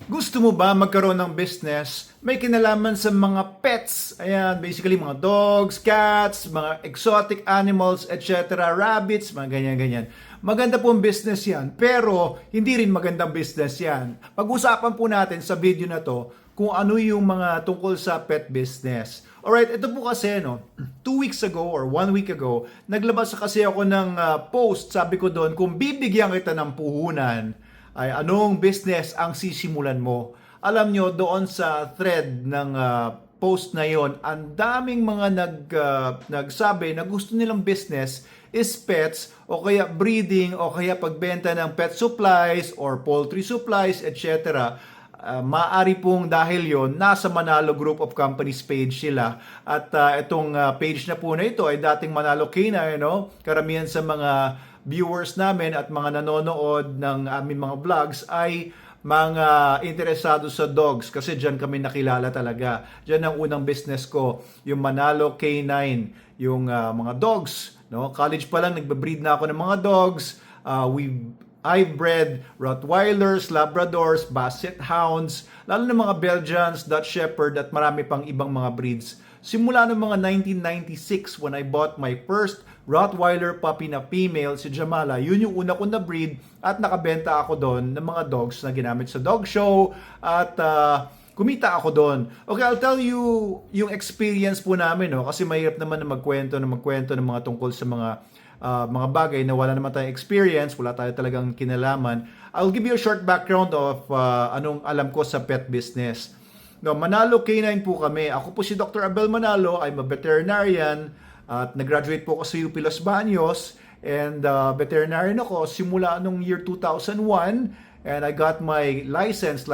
Gusto mo ba magkaroon ng business may kinalaman sa mga pets? Ayan, basically mga dogs, cats, mga exotic animals, etc., rabbits, mga ganyan-ganyan. Maganda pong business yan, pero hindi rin magandang business yan. Pag-usapan po natin sa video na to kung ano yung mga tungkol sa pet business. Alright, ito po kasi, no, 2 weeks ago or 1 week ago, naglabas kasi ako ng post, sabi ko doon, kung bibigyan kita ng puhunan, ay anong business ang sisimulan mo? Alam nyo, doon sa thread ng post na yon, ang daming mga nagsabi na gusto nilang business is pets o kaya breeding o kaya pagbenta ng pet supplies or poultry supplies, etc. Maaari pong dahil yon nasa Manalo Group of Companies page sila at itong page na po na ito ay dating Manalo Canine, no? Karamihan sa mga viewers namin at mga nanonood ng aming mga vlogs ay mga interesado sa dogs kasi dyan kami nakilala talaga. Dyan ang unang business ko, yung Manalo K9, yung mga dogs. No? College pa lang, nagbe-breed na ako ng mga dogs. I've bred Rottweilers, Labradors, Basset Hounds, lalo na mga Belgians, Dutch Shepherd at marami pang ibang mga breeds. Simula noong mga 1996 when I bought my first Rottweiler puppy na female, si Jamala, yun yung una kong na-breed at nakabenta ako doon ng mga dogs na ginamit sa dog show at kumita ako doon. Okay, I'll tell you yung experience po namin, no? Kasi mahirap naman na magkwento ng mga tungkol sa mga bagay na wala naman tayong experience, wala tayo talagang kinalaman. I'll give you a short background of anong alam ko sa pet business. No, Manalo K9 po kami. Ako po si Dr. Abel Manalo. I'm a veterinarian at nag-graduate po ako sa UP Los Baños and veterinarian ako simula nung year 2001 and I got my licensed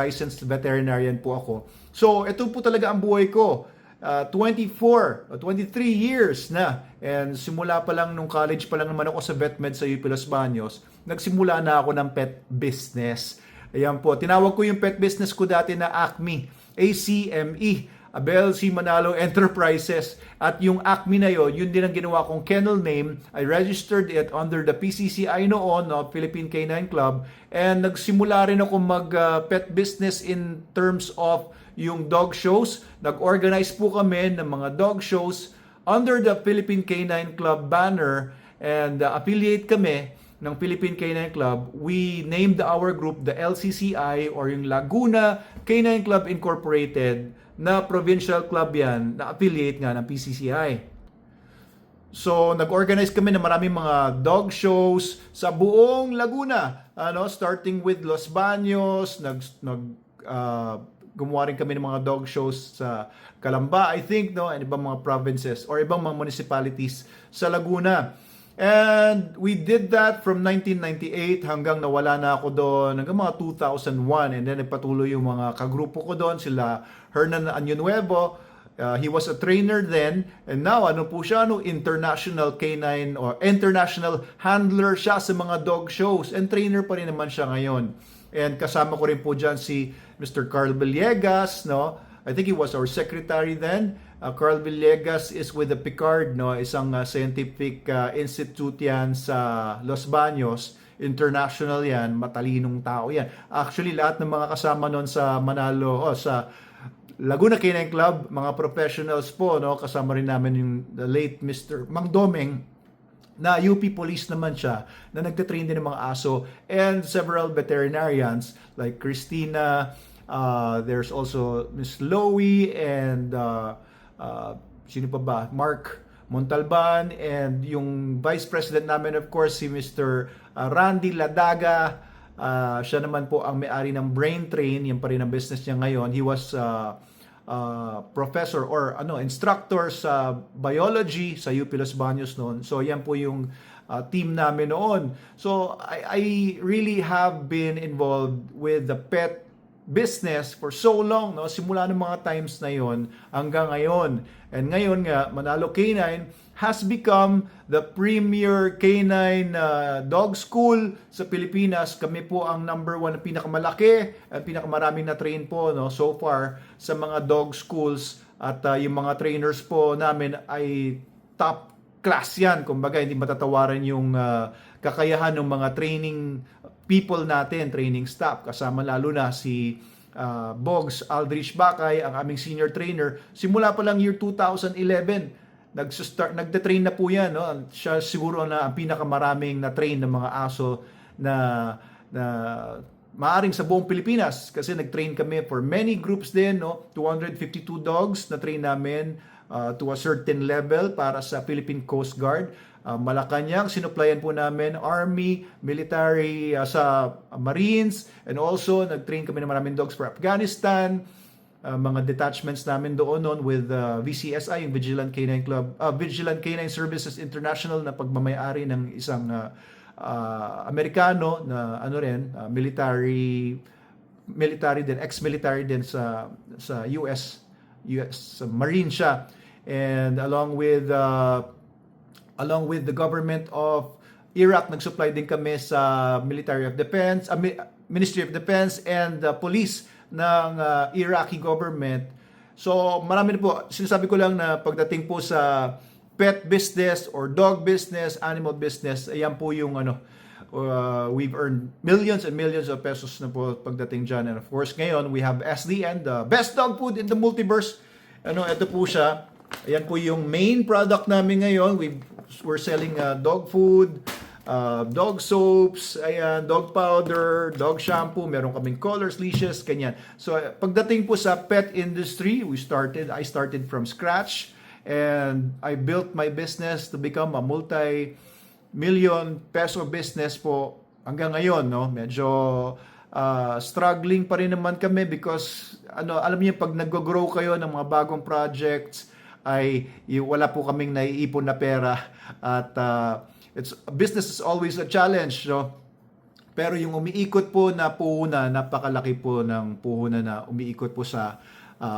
veterinarian po ako. So, ito po talaga ang buhay ko. 24 o 23 years na. And simula pa lang nung college pa lang naman ako sa VetMed sa UP Los Baños, nagsimula na ako ng pet business. Ayan po, tinawag ko yung pet business ko dati na ACME, ACME, Abel C. Manalo Enterprises. At yung ACME na yun din ang ginawa kong kennel name. I registered it under the PCCI noon, no, Philippine Canine Club. And nagsimula rin ako mag-pet business in terms of yung dog shows. Nag-organize po kami ng mga dog shows under the Philippine Canine Club banner and affiliate kami ng Philippine Canine Club. We named our group the LCCI or yung Laguna Canine Club Incorporated na provincial club yan na affiliate nga ng PCCI. So, nag-organize kami ng maraming mga dog shows sa buong Laguna. Starting with Los Baños, gumawa rin kami ng mga dog shows sa Calamba, I think, no, and ibang mga provinces or ibang mga municipalities sa Laguna. And we did that from 1998 hanggang nawala na ako doon hanggang mga 2001 and then nagpatuloy yung mga kagrupo ko doon, sila Hernan Año-Nuevo. He was a trainer then and now ano po siya, international canine or international handler siya sa mga dog shows and trainer pa rin naman siya ngayon. And kasama ko rin po dyan si Mr. Carl Villegas, no? I think he was our secretary then. Carl Villegas is with the Picard, no? Isang scientific institute yan sa Los Baños. International yan, matalinong tao yan. Actually, lahat ng mga kasama noon sa Manalo, sa Laguna Canine Club, mga professionals po, no? Kasama rin namin yung the late Mr. Mang Domeng, na UP police naman siya, na nagtitrain din ng mga aso, and several veterinarians like Christina, there's also Miss Loie, and sino pa ba? Mark Montalban, and yung vice president namin, of course, si Mr. Randy Ladaga. Siya naman po ang may-ari ng Brain Train, yan pa rin ang business niya ngayon. He was professor or instructor sa biology sa UP Los Baños noon. So yan po yung team namin noon. So I really have been involved with the pet business for so long, no? Simula ng mga times na yon hanggang ngayon. And ngayon nga, Manalo Canine has become the premier canine dog school sa Pilipinas. Kami po ang number 1 na pinakamalaki at pinakamaraming na train po, no, so far sa mga dog schools. At yung mga trainers po namin ay top class yan. Kumbaga, hindi matatawaran yung kakayahan ng mga training people natin, training staff, kasama lalo na si Bogs Aldrich Bakay, ang aming senior trainer, simula pa lang year 2011, nagde-train na po yan. No? Siya siguro na ang pinakamaraming na-train ng mga aso na maaring sa buong Pilipinas, kasi nag-train kami for many groups din, no? 252 dogs na train namin to a certain level para sa Philippine Coast Guard. Malacanang, sinuplayan po namin Army, military, sa Marines, and also nag-train kami ng maraming dogs for Afghanistan. Mga detachments namin doon with VCSI, yung Vigilant Canine Club, Vigilant Canine Services International, na pagmamayari ng isang Amerikano na military din, ex-military din sa US Marine siya. And along with the government of Iraq, nag-supply din kami sa Ministry of Defense and police ng Iraqi government. So marami na po. Sinasabi ko lang na pagdating po sa pet business or dog business, animal business, ayan po yung we've earned millions and millions of pesos na po pagdating dyan. And of course, ngayon, we have SDN, the best dog food in the multiverse. Ito po siya. Ayan po yung main product namin ngayon. We're selling dog food, dog soaps, ayan, dog powder, dog shampoo, meron kaming collars, leashes, kanyan. So pagdating po sa pet industry, I started from scratch, and I built my business to become a multi-million peso business po hanggang ngayon, no? Medyo struggling pa rin naman kami because alam niyo, pag nag-grow kayo ng mga bagong projects, ay wala po kaming naiipon na pera, at business is always a challenge, no? Pero yung umiikot po na puhunan, napakalaki po ng puhunan na umiikot po sa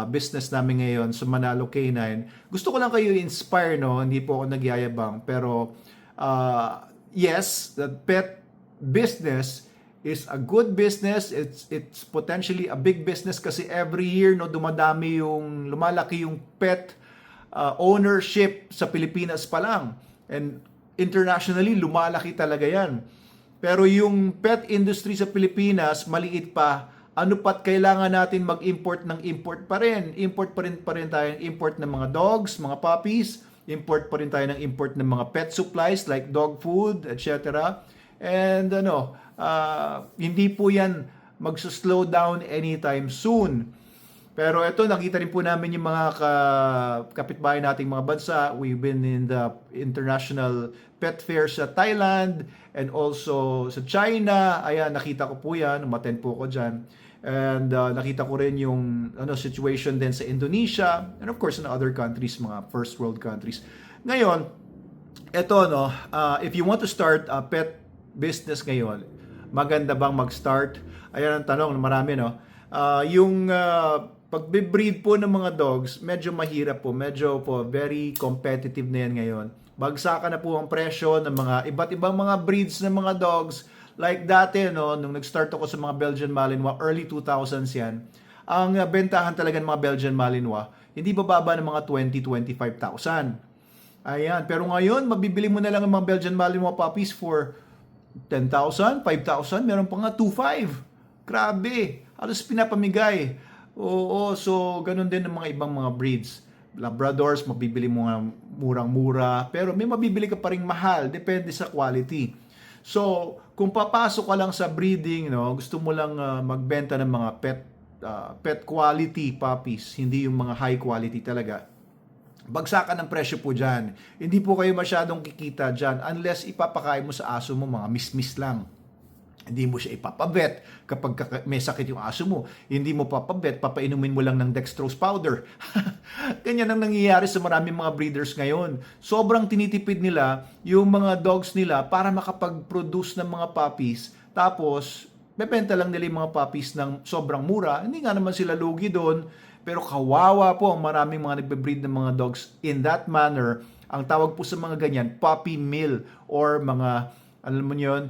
business namin ngayon sa Manalo Canine. Gusto ko lang kayo inspire, no? Hindi po ako nagyayabang, pero yes, the pet business is a good business. It's potentially a big business kasi every year, no, lumalaki yung pet ownership sa Pilipinas pa lang. And internationally, lumalaki talaga yan. Pero yung pet industry sa Pilipinas, maliit pa. Ano pa't kailangan natin mag-import ng import pa rin. Import pa rin tayo ng import ng mga dogs, mga puppies. Import pa rin tayo ng import ng mga pet supplies like dog food, etc. And hindi po yan magsuslow down anytime soon. Pero ito, nakita rin po namin yung mga kapitbahay nating mga bansa. We've been in the international pet fair sa Thailand and also sa China. Ayan, nakita ko po yan. Umattend po ko dyan. And nakita ko rin yung situation din sa Indonesia and of course in other countries, mga first world countries. Ngayon, ito, if you want to start a pet business ngayon, maganda bang mag-start? Ayan ang tanong, marami, no? Yung pagbe-breed po ng mga dogs, medyo mahirap po. Medyo po, very competitive na yan ngayon. Bagsakan na po ang presyo ng mga iba't ibang mga breeds ng mga dogs. Like dati, nung nag-start ako sa mga Belgian Malinois, early 2000s yan, ang bentahan talaga ng mga Belgian Malinois, hindi bababa ng mga 20,000-25,000. Ayan. Pero ngayon, mabibili mo na lang ang mga Belgian Malinois puppies for 10,000, 5,000, meron pa nga 2,500. Grabe. Halos pinapamigay. Oo, so ganun din ng mga ibang mga breeds. Labradors, mabibili mo nga murang-mura, pero may mabibili ka pa ring mahal, depende sa quality. So, kung papasok ka lang sa breeding, gusto mo lang magbenta ng mga pet quality puppies, hindi yung mga high quality talaga, bagsakan ng presyo po dyan. Hindi po kayo masyadong kikita dyan unless ipapakain mo sa aso mo mga miss-miss lang. Hindi mo siya ipapabet kapag may sakit yung aso mo. Hindi mo papabet, papainumin mo lang ng dextrose powder. Ganyan ang nangyayari sa maraming mga breeders ngayon. Sobrang tinitipid nila yung mga dogs nila para makapag-produce ng mga puppies. Tapos, bebenta lang nila yung mga puppies ng sobrang mura. Hindi nga naman sila lugi doon. Pero kawawa po ang maraming mga nagbe-breed ng mga dogs in that manner. Ang tawag po sa mga ganyan, puppy mill or mga, alam mo yun,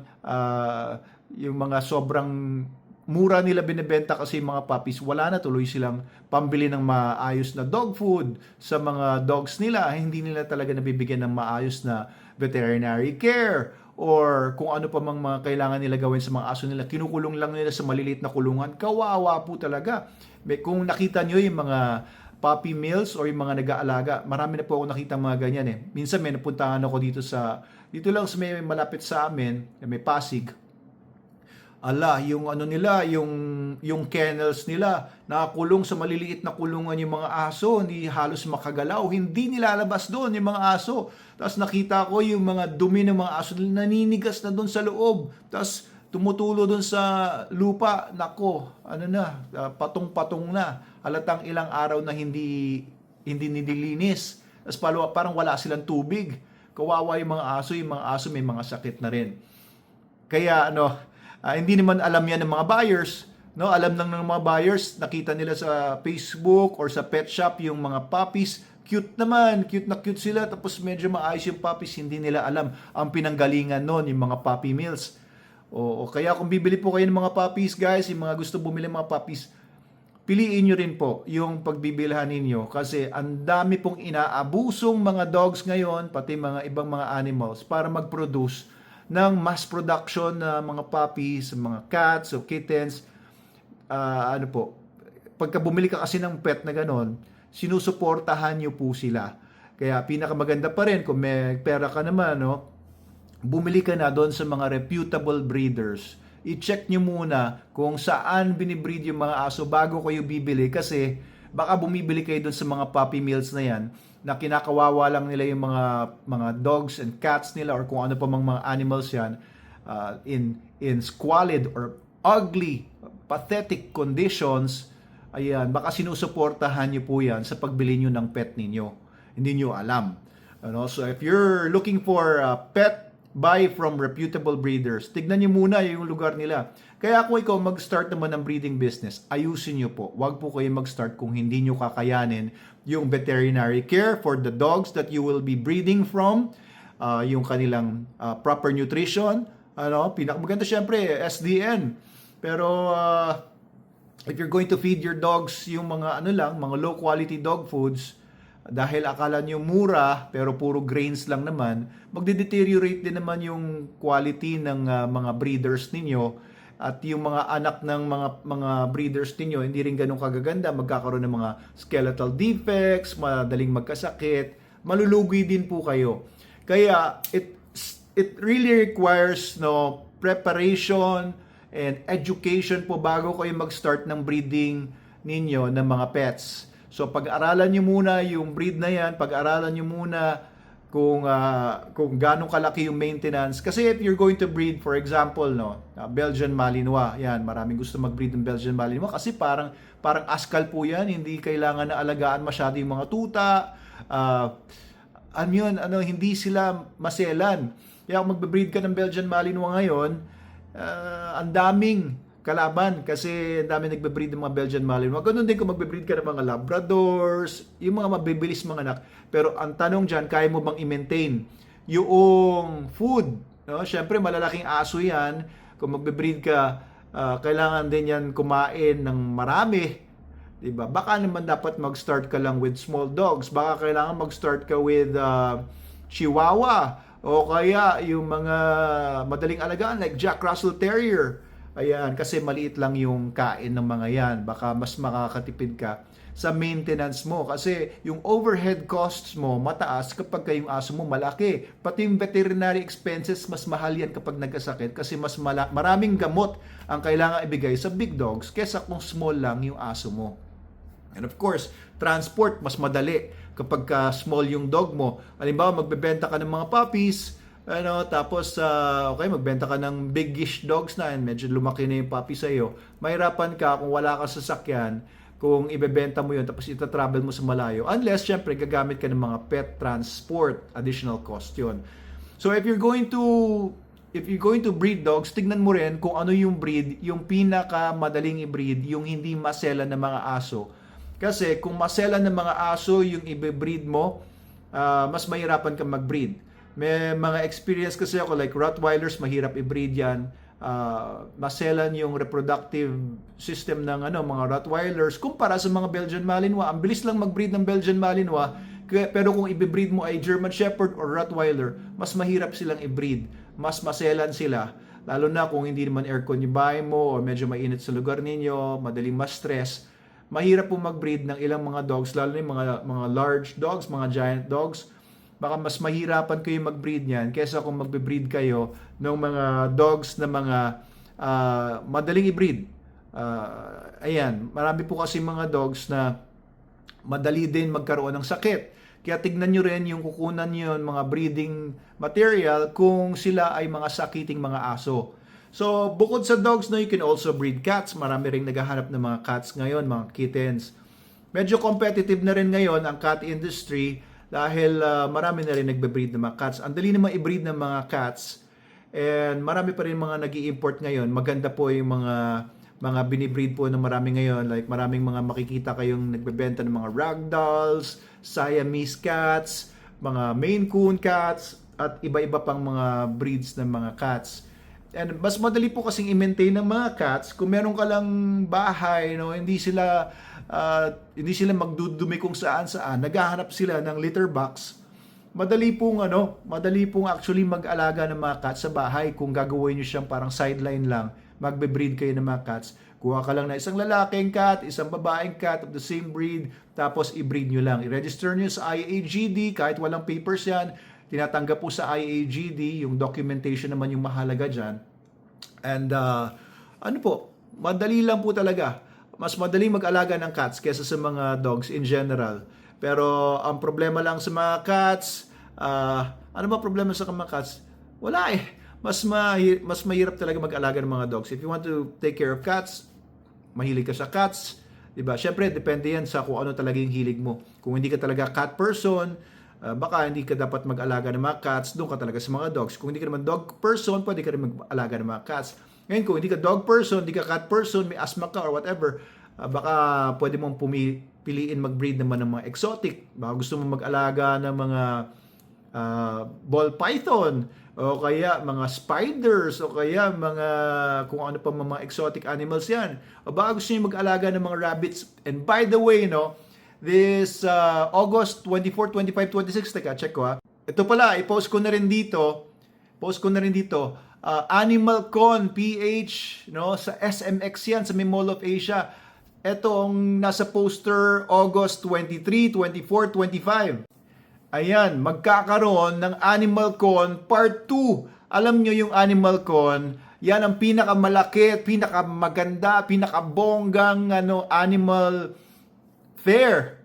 yung mga sobrang mura nila binibenta kasi yung mga puppies, wala na, tuloy silang pambili ng maayos na dog food sa mga dogs nila. Hindi nila talaga nabibigyan ng maayos na veterinary care or kung ano pa mang mga kailangan nila gawin sa mga aso nila, kinukulong lang nila sa maliliit na kulungan. Kawawa po talaga. Kung nakita nyo yung mga puppy mills or yung mga nag-aalaga, marami na po ako nakita mga ganyan eh. Minsan may napuntahan ako dito lang sa may malapit sa amin, may Pasig. Yung ano nila, yung kennels nila, nakakulong sa maliliit na kulungan yung mga aso, hindi halos makagalaw, hindi nilalabas doon yung mga aso. Tapos nakita ko yung mga dumi ng mga aso, naninigas na doon sa loob. Tapos tumutulo doon sa lupa, nako, patong-patong na. Halatang ilang araw na hindi nililinis. Tapos parang wala silang tubig. Kawawa yung mga aso may mga sakit na rin. Kaya hindi naman alam yan ng mga buyers, no? Alam lang ng mga buyers, nakita nila sa Facebook or sa pet shop yung mga puppies, cute naman, cute na cute sila, tapos medyo maayos yung puppies, hindi nila alam ang pinanggalingan noon, yung mga puppy mills. O kaya kung bibili po kayo ng mga puppies, guys, yung mga gusto bumili ng mga puppies, piliin nyo rin po yung pagbibilhan ninyo kasi ang dami pong inaabusong mga dogs ngayon, pati mga ibang mga animals para mag-produce ng mass production na mga puppies, mga cats o kittens. Pagka bumili ka kasi ng pet na ganon, sinusuportahan nyo po sila. Kaya pinakamaganda pa rin kung may pera ka naman, bumili ka na doon sa mga reputable breeders. I-check nyo muna kung saan binibreed yung mga aso bago kayo bibili kasi baka bumibili kayo doon sa mga puppy mills na yan na kinakawawa lang nila yung mga dogs and cats nila or kung ano pa mga animals yan in squalid or ugly, pathetic conditions. Ayan, baka sinusuportahan nyo po yan sa pagbili nyo ng pet ninyo. Hindi nyo alam. So if you're looking for a pet, buy from reputable breeders. Tignan nyo muna yung lugar nila. Kaya kung ikaw mag-start naman ng breeding business, ayusin nyo po. Huwag po kayo mag-start kung hindi nyo kakayanin yung veterinary care for the dogs that you will be breeding from, yung kanilang proper nutrition. Pinakamaganda syempre, SDN. Pero if you're going to feed your dogs yung mga mga low quality dog foods, dahil akala nyo mura pero puro grains lang naman, magde-deteriorate din naman yung quality ng mga breeders ninyo at yung mga anak ng mga breeders ninyo hindi rin ganun kagaganda, magkakaroon ng mga skeletal defects, madaling magkasakit, malulugi din po kayo. Kaya it really requires preparation and education po bago kayo mag-start ng breeding ninyo ng mga pets. So pag-aralan nyo muna yung breed na yan, pag-aralan nyo muna kung gaano kalaki yung maintenance. Kasi if you're going to breed, for example, Belgian Malinois, yan, maraming gusto mag-breed ng Belgian Malinois kasi parang askal po yan, hindi kailangan na alagaan masyado yung mga tuta. Hindi sila maselan. Kaya kung magbe-breed ka ng Belgian Malinois ngayon, ang daming kalaban kasi dami nagbe-breed ng mga Belgian Malinois. Ganun din kung magbe-breed ka ng mga Labradors, yung mga mabibilis mga anak. Pero ang tanong dyan, kaya mo bang i-maintain yung food? Siyempre, malalaking aso yan. Kung magbe-breed ka, kailangan din yan kumain ng marami. Diba? Baka naman dapat mag-start ka lang with small dogs. Baka kailangan mag-start ka with Chihuahua. O kaya yung mga madaling alagaan like Jack Russell Terrier. Ayan, kasi maliit lang yung kain ng mga yan. Baka mas makakatipid ka sa maintenance mo. Kasi yung overhead costs mo mataas kapag yung aso mo malaki. Pati yung veterinary expenses, mas mahal yan kapag nagkasakit. Kasi mas maraming gamot ang kailangan ibigay sa big dogs kesa kung small lang yung aso mo. And of course, transport, mas madali kapag small yung dog mo. Halimbawa, magbebenta ka ng mga puppies, tapos magbenta ka ng big-ish dogs na medyo lumaki na yung puppy sa iyo. Mahirapan ka kung wala ka sasakyan kung ibebenta mo yun tapos ita-travel mo sa malayo. Unless syempre gagamit ka ng mga pet transport, additional cost yun. So if you're going to breed dogs, tignan mo rin kung ano yung breed, yung pinaka madaling i-breed, yung hindi maselan ng mga aso. Kasi kung maselan ng mga aso yung i-breed mo, mas mahirapan kang mag-breed. May mga experience kasi ako like Rottweilers, mahirap i-breed yan. Maselan yung reproductive system ng mga Rottweilers kumpara sa mga Belgian Malinois. Ang bilis lang mag-breed ng Belgian Malinois, pero kung i-breed mo ay German Shepherd or Rottweiler, mas mahirap silang i-breed. mas maselan sila. Lalo na kung hindi naman aircon yung bahay mo o medyo mainit sa lugar ninyo, madaling ma-stress. Mahirap po mag-breed ng ilang mga dogs, lalo na yung mga large dogs, mga giant dogs. Baka mas mahirapan kayo mag-breed niyan kaysa kung magbe-breed kayo ng mga dogs na mga madaling i-breed. Ayan, marami po kasi mga dogs na madali din magkaroon ng sakit. Kaya tignan nyo rin yung kukunan nyo mga breeding material kung sila ay mga sakiting mga aso. So, bukod sa dogs, no, you can also breed cats. Marami ring naghahanap ng mga cats ngayon, mga kittens. Medyo competitive na rin ngayon ang cat industry dahil marami na rin nagbe-breed ng mga cats. Ang dali naman i-breed ng mga cats and marami pa rin mga nag-i-import ngayon. Maganda po yung mga binibreed po ng marami ngayon. Like maraming mga makikita kayong nagbebenta ng mga ragdolls, Siamese cats, mga Maine Coon cats, at iba-iba pang mga breeds ng mga cats. And mas madali po kasing i-maintain ng mga cats kung meron ka lang bahay, no, hindi sila magdudumi kung saan-saan. Naghahanap sila ng litter box. Madali pong actually mag-alaga ng mga cats sa bahay kung gagawin niyo siyang parang sideline lang. Magbe-breed kayo ng mga cats. Kuha ka lang na isang lalaking cat, isang babaeng cat of the same breed, tapos i-breed nyo lang. I-register nyo sa IAGD, kahit walang papers yan, tinatanggap po sa IAGD, yung documentation naman yung mahalaga dyan. And madali lang po talaga. Mas madali mag-alaga ng cats kaysa sa mga dogs in general. Pero ang problema lang sa mga cats, ano ba problema sa mga cats? Wala eh. Mas mahirap talaga mag-alaga ng mga dogs. If you want to take care of cats, mahilig ka sa cats, 'di ba? Syempre depende 'yan sa kung ano talaga yung hilig mo. Kung hindi ka talaga cat person, baka hindi ka dapat mag-alaga ng mga cats, doon ka talaga sa mga dogs. Kung hindi ka naman dog person, pwede ka rin mag-alaga ng mga cats. Ngayon, kung hindi ka dog person, hindi ka cat person, may asthma ka or whatever, baka pwede mong piliin mag-breed naman ng mga exotic. Baka gusto mong mag-alaga ng mga ball python, o kaya mga spiders, o kaya mga kung ano pa mga exotic animals yan. O baka gusto niyo mag-alaga ng mga rabbits. And by the way, no, this August 24, 25, 26, teka, check ko ha. Ito pala, i-post ko na rin dito, Animal Con PH, no, sa SMX yan, sa may Mall of Asia. Ito ang nasa poster August 23, 24, 25. Ayan, magkakaroon ng Animal Con Part 2. Alam nyo yung Animal Con, yan ang pinakamalaki, pinakamaganda, pinakabonggang animal fair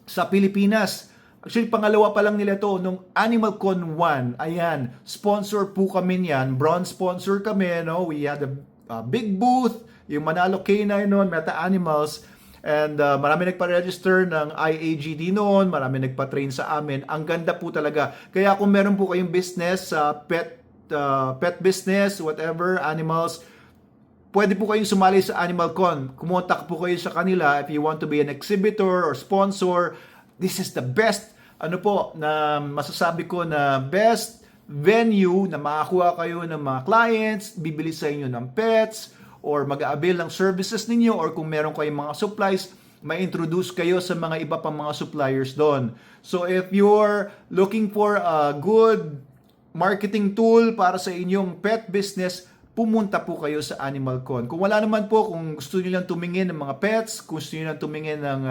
sa Pilipinas. Actually, pangalawa pa lang nila to nung Animal Con 1. Ayan, sponsor po kami niyan. Bronze sponsor kami, no? We had a big booth, yung Manalo Canine noon, Meta Animals. And marami nagpa-register ng IAGD noon, marami nagpa-train sa amin. Ang ganda po talaga. Kaya kung meron po kayong business, pet business, whatever, animals, pwede po kayong sumali sa Animal Con. Kumontak po kayo sa kanila if you want to be an exhibitor or sponsor. This is the best, na masasabi ko na best venue na makakuha kayo ng mga clients, bibili sa inyo ng pets, or mag-a-avail ng services ninyo, or kung meron kayong mga supplies, ma-introduce kayo sa mga iba pang mga suppliers doon. So if you're looking for a good marketing tool para sa inyong pet business, pumunta po kayo sa Animal Con. Kung wala naman po, kung gusto niyo lang tumingin ng mga pets, kung gusto niyo lang tumingin ng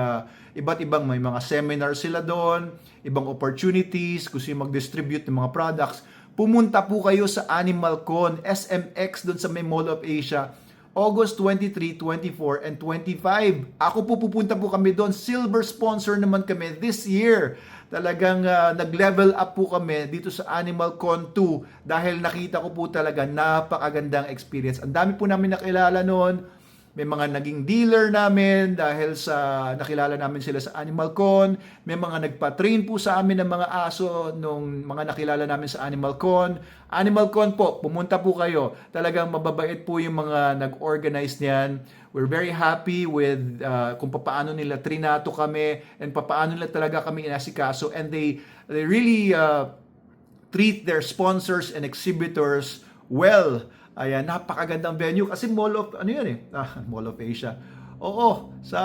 iba't ibang may mga seminar sila doon, ibang opportunities, gusto niyo mag-distribute ng mga products, pumunta po kayo sa Animal Con, SMX doon sa may Mall of Asia, August 23, 24, and 25. Ako po pupunta po kami doon. Silver sponsor naman kami this year. Talagang nag-level up po kami dito sa Animal Con 2 dahil nakita ko po talaga napakagandang experience. Ang dami po namin nakilala noon. May mga naging dealer namin dahil sa nakilala namin sila sa Animal Con. May mga nagpa-train po sa amin ng mga aso nung mga nakilala namin sa Animal Con. Animal Con po, pumunta po kayo. Talagang mababait po yung mga nag-organize niyan. We're very happy with kung paano nila trinato kami and paano nila talaga kami inasikaso. And they really treat their sponsors and exhibitors well. Ayan, napakagandang venue kasi Mall of Mall of Asia. Oo, sa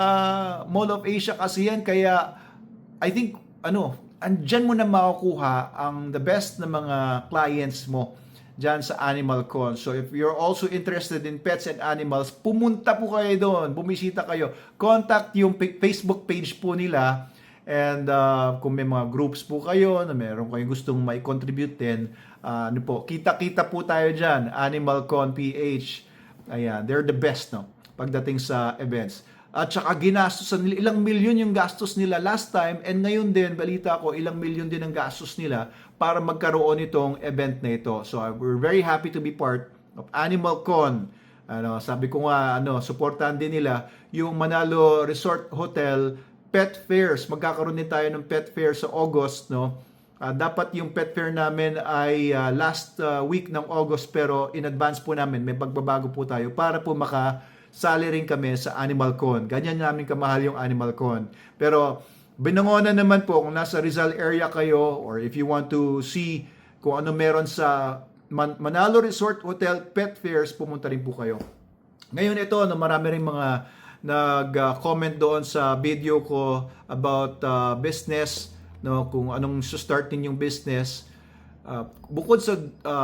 Mall of Asia kasi yan, kaya I think andyan mo na makukuha ang the best na mga clients mo. dyan sa Animal Con. So if you're also interested in pets and animals, pumunta po kayo doon, bumisita kayo. Contact yung Facebook page po nila. And kung may mga groups po kayo na meron kayong gustong mai-contribute din, ano po, kita-kita po tayo dyan, Animal Con PH. Ayan, they're the best, no, pagdating sa events. At saka ginastosan nila, ilang milyon yung gastos nila last time, and ngayon din, balita ko, ilang milyon din ang gastos nila para magkaroon itong event na ito. So we're very happy to be part of Animal Con. Ano, sabi ko nga, supportahan din nila yung Manalo Resort Hotel Pet Fairs. Magkakaroon din tayo ng Pet Fair sa August, no? Dapat yung pet fair namin ay last week ng August, pero in advance po namin, may pagbabago po tayo para po makasali rin kami sa Animal Con. Ganyan namin kamahal yung Animal Con. Pero binangonan naman po kung nasa Rizal area kayo, or if you want to see kung ano meron sa Manalo Resort Hotel Pet Fairs, pumunta rin po kayo. Ngayon ito, marami rin mga nag-comment doon sa video ko about business, no, kung anong start ninyong business. Bukod sa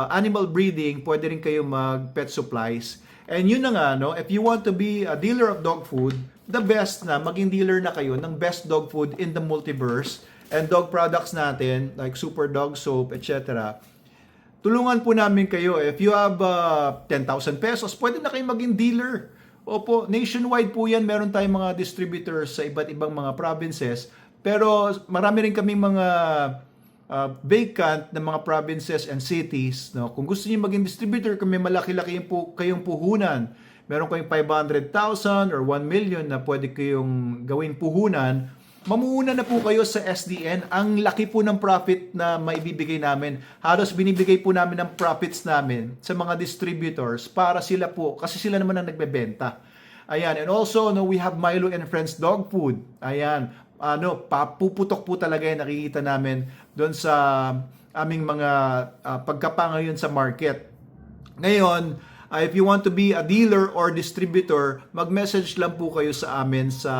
animal breeding, pwede rin kayo mag-pet supplies. And yun na nga, no, if you want to be a dealer of dog food, the best na maging dealer na kayo ng best dog food in the multiverse, and dog products natin like Super Dog Soap, etc. Tulungan po namin kayo. If you have 10,000 pesos, pwede na kayo maging dealer. Opo, nationwide po yan. Meron tayong mga distributors sa iba't ibang mga provinces. Pero marami rin kaming mga vacant na mga provinces and cities. No? Kung gusto niyo maging distributor, kung may malaki-laki kayong puhunan, meron kayong 500,000 or 1 million na pwede kayong gawin puhunan, mamuuna na po kayo sa SDN. Ang laki po ng profit na maibibigay namin. Halos binibigay po namin ang profits namin sa mga distributors para sila po, kasi sila naman ang nagbebenta. Ayan, and also, no, we have Milo and Friends dog food. Ayan, papuputok po talaga yung nakikita namin doon sa aming mga pagkapa ngayon sa market. Ngayon, if you want to be a dealer or distributor, mag-message lang po kayo sa amin sa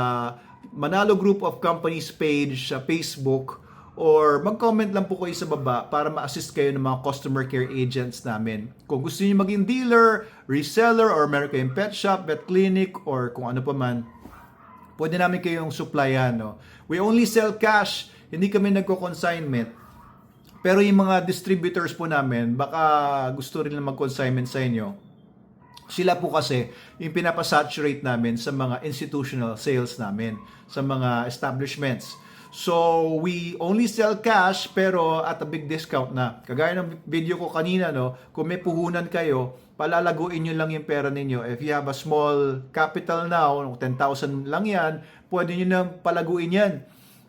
Manalo Group of Companies page sa Facebook, or mag-comment lang po kayo sa baba para ma-assist kayo ng mga customer care agents namin. Kung gusto niyo maging dealer, reseller, or meron kayong pet shop, vet clinic, or kung ano pa man, pwede namin kayong supplyan. No? We only sell cash, hindi kami nagko-consignment. Pero yung mga distributors po namin, baka gusto rin lang mag-consignment sa inyo. Sila po kasi yung pinapasaturate namin sa mga institutional sales namin, sa mga establishments. So, we only sell cash pero at a big discount na. Kagaya ng video ko kanina, no, kung may puhunan kayo, palalaguin nyo lang yung pera ninyo. If you have a small capital now, 10,000 lang yan, pwede nyo na palaguin yan.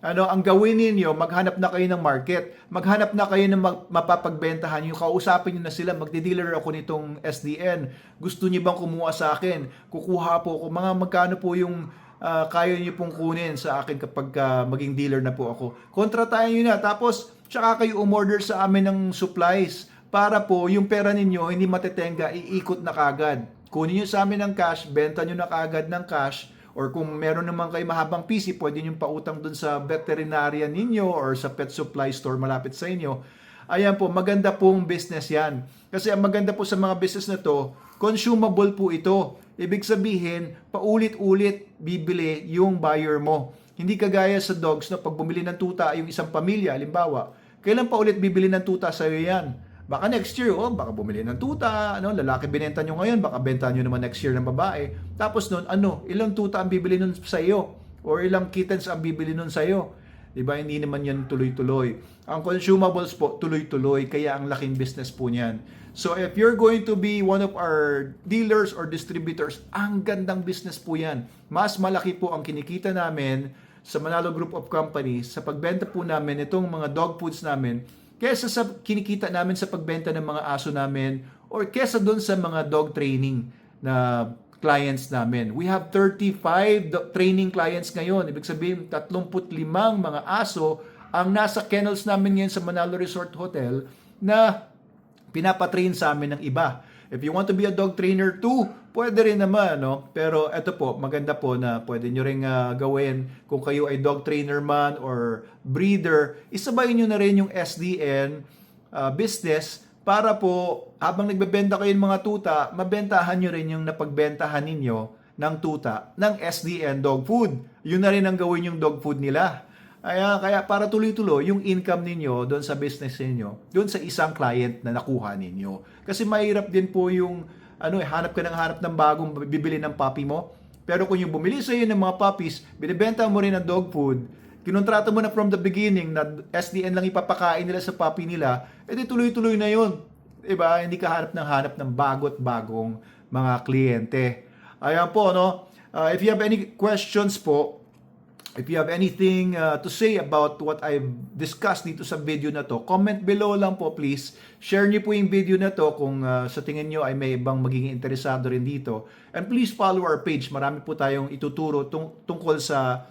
Ang gawin ninyo, maghanap na kayo ng market. Maghanap na kayo ng mapapagbentahan. Yung kausapin nyo na sila, magdi-dealer ako nitong SDN. Gusto nyo bang kumuha sa akin? Kukuha po ako. Magkano po yung kaya nyo pong kunin sa akin kapag maging dealer na po ako. Kontratahan nyo na. Tapos, tsaka kayo umorder sa amin ng supplies para po yung pera ninyo hindi matetenga, iikot na kagad. Kunin nyo sa amin ng cash, benta nyo na kagad ng cash, or kung meron naman kayo mahabang PC, pwede nyo pautang dun sa veterinarian ninyo or sa pet supply store malapit sa inyo. Ayan po, maganda pong business yan. Kasi ang maganda po sa mga business na to, consumable po ito. Ibig sabihin, paulit-ulit bibili yung buyer mo. Hindi kagaya sa dogs na pag bumili ng tuta yung isang pamilya, halimbawa, kailan pa ulit bibili ng tuta sa'yo yan? Baka next year, baka bumili ng tuta, lalaki binenta nyo ngayon, baka benta nyo naman next year ng babae. Tapos nun, ilang tuta ang bibili nun sa iyo? Or ilang kittens ang bibili nun sa iyo? Diba, hindi naman yan tuloy-tuloy. Ang consumables po, tuloy-tuloy, kaya ang laking business po niyan. So if you're going to be one of our dealers or distributors, ang gandang business po yan. Mas malaki po ang kinikita namin sa Manalo Group of Companies sa pagbenta po namin itong mga dog foods namin, kesa sa kinikita namin sa pagbenta ng mga aso namin, or kesa doon sa mga dog training na clients namin. We have 35 training clients ngayon. Ibig sabihin, 35 mga aso ang nasa kennels namin ngayon sa Manalo Resort Hotel na pinapatrain sa amin ng iba. If you want to be a dog trainer too, pwede rin naman, no? Pero eto po, maganda po na pwede nyo rin gawin kung kayo ay dog trainer man or breeder. Isabay nyo na rin yung SDN business para po habang nagbebenta kayo ng mga tuta, mabentahan nyo rin yung napagbentahan ninyo ng tuta ng SDN Dog Food. Yun na rin ang gawin yung dog food nila. Kaya para tuloy-tuloy yung income ninyo doon sa business ninyo, doon sa isang client na nakuha ninyo. Kasi mahirap din po yung hanap ka ng bagong bibili ng puppy mo. Pero kung yung bumili sa iyo ng mga puppies, binibenta mo rin ng dog food, kinontrata mo na from the beginning na SDN lang ipapakain nila sa puppy nila, edi tuloy-tuloy na yun. Diba? Hindi ka hanap ng bagot-bagong mga kliyente. Ayan po, no? If you have any questions po, if you have anything to say about what I've discussed dito sa video na to, comment below lang po please. Share niyo po yung video na to kung sa tingin niyo ay may ibang magiging interesado rin dito. And please follow our page. Marami po tayong ituturo tungkol sa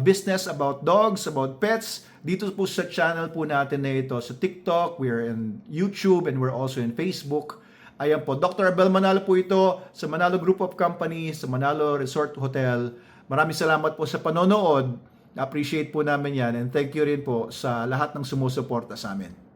business about dogs, about pets. Dito po sa channel po natin na ito sa TikTok, we're in YouTube, and we're also in Facebook. Ayan po, Dr. Abel Manalo po ito sa Manalo Group of Companies, sa Manalo Resort Hotel. Maraming salamat po sa panonood. Appreciate po namin yan. And thank you rin po sa lahat ng sumusuporta sa amin.